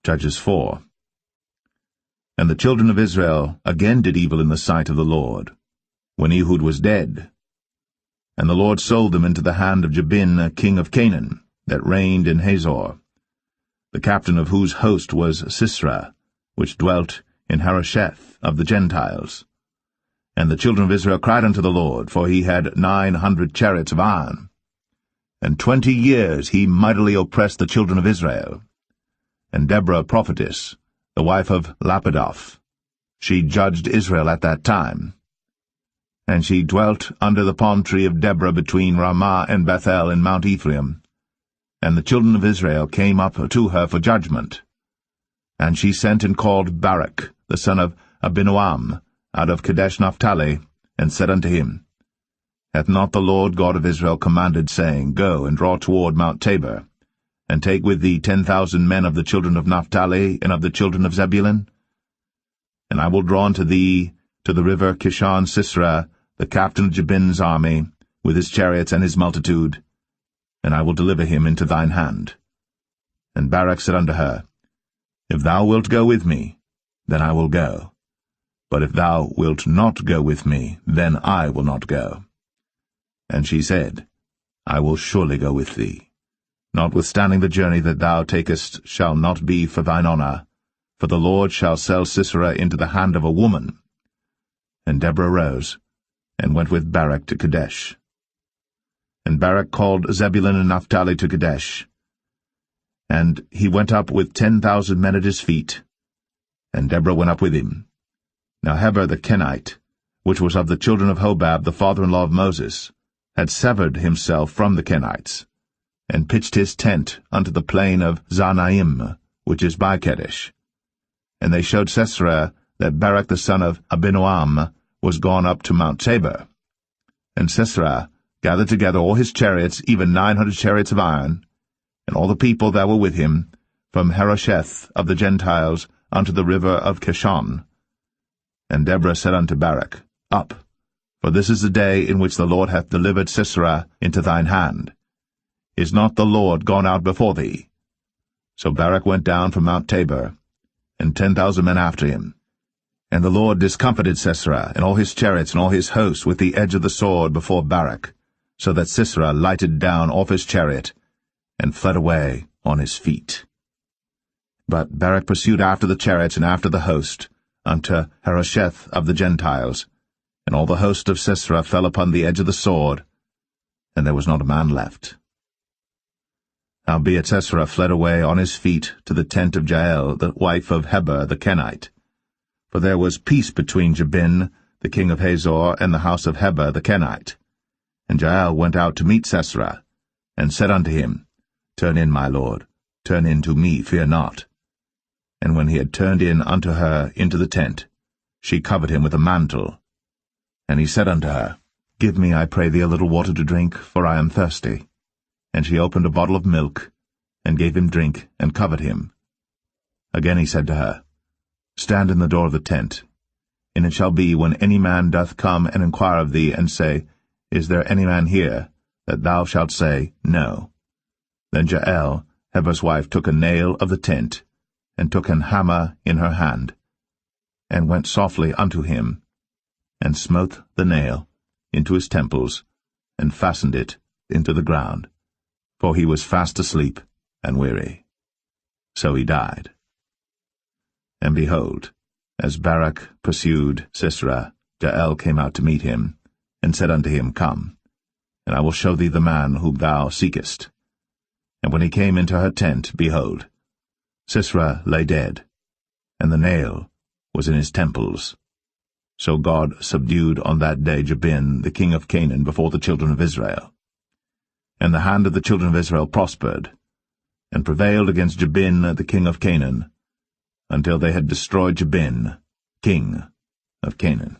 Judges 4. And the children of Israel again did evil in the sight of the Lord, when Ehud was dead. And the Lord sold them into the hand of Jabin, king of Canaan, that reigned in Hazor, the captain of whose host was Sisera, which dwelt in Harosheth of the Gentiles. And the children of Israel cried unto the Lord, for he had 900 chariots of iron. And 20 years he mightily oppressed the children of Israel. And Deborah prophetess, the wife of Lapidoth, she judged Israel at that time. And she dwelt under the palm tree of Deborah between Ramah and Bethel in Mount Ephraim. And the children of Israel came up to her for judgment. And she sent and called Barak, the son of Abinoam, out of Kadesh Naphtali, and said unto him, Hath not the Lord God of Israel commanded, saying, Go and draw toward Mount Tabor, and take with thee 10,000 men of the children of Naphtali and of the children of Zebulun? And I will draw unto thee to the river Kishon Sisera, the captain of Jabin's army, with his chariots and his multitude, and I will deliver him into thine hand. And Barak said unto her, If thou wilt go with me, then I will go. But if thou wilt not go with me, then I will not go. And she said, I will surely go with thee. Notwithstanding the journey that thou takest shall not be for thine honour, for the Lord shall sell Sisera into the hand of a woman. And Deborah rose, and went with Barak to Kadesh. And Barak called Zebulun and Naphtali to Kadesh. And he went up with 10,000 men at his feet, and Deborah went up with him. Now Heber the Kenite, which was of the children of Hobab, the father-in-law of Moses, had severed himself from the Kenites, and pitched his tent unto the plain of Zanaim, which is by Kadesh. And they showed Sisera that Barak the son of Abinoam was gone up to Mount Tabor. And Sisera gathered together all his chariots, even 900 chariots of iron, and all the people that were with him, from Harosheth of the Gentiles unto the river of Kishon. And Deborah said unto Barak, Up, for this is the day in which the Lord hath delivered Sisera into thine hand. Is not the Lord gone out before thee? So Barak went down from Mount Tabor, and 10,000 men after him. And the Lord discomfited Sisera, and all his chariots and all his hosts with the edge of the sword before Barak, so that Sisera lighted down off his chariot, and fled away on his feet. But Barak pursued after the chariots and after the host, unto Harosheth of the Gentiles, and all the host of Sisera fell upon the edge of the sword, and there was not a man left. Howbeit Sisera fled away on his feet to the tent of Jael, the wife of Heber the Kenite. For there was peace between Jabin, the king of Hazor, and the house of Heber the Kenite. And Jael went out to meet Sisera, and said unto him, Turn in, my lord, turn in to me, fear not. And when he had turned in unto her into the tent, she covered him with a mantle. And he said unto her, Give me, I pray thee, a little water to drink, for I am thirsty. And she opened a bottle of milk, and gave him drink, and covered him. Again he said to her, Stand in the door of the tent. And it shall be, when any man doth come and inquire of thee, and say, Is there any man here? That thou shalt say, No. Then Jael, Heber's wife, took a nail of the tent, and took an hammer in her hand, and went softly unto him, and smote the nail into his temples, and fastened it into the ground, for he was fast asleep and weary. So he died. And behold, as Barak pursued Sisera, Jael came out to meet him, and said unto him, Come, and I will show thee the man whom thou seekest. And when he came into her tent, behold, Sisera lay dead, and the nail was in his temples. So God subdued on that day Jabin, the king of Canaan, before the children of Israel. And the hand of the children of Israel prospered, and prevailed against Jabin, the king of Canaan, until they had destroyed Jabin, king of Canaan.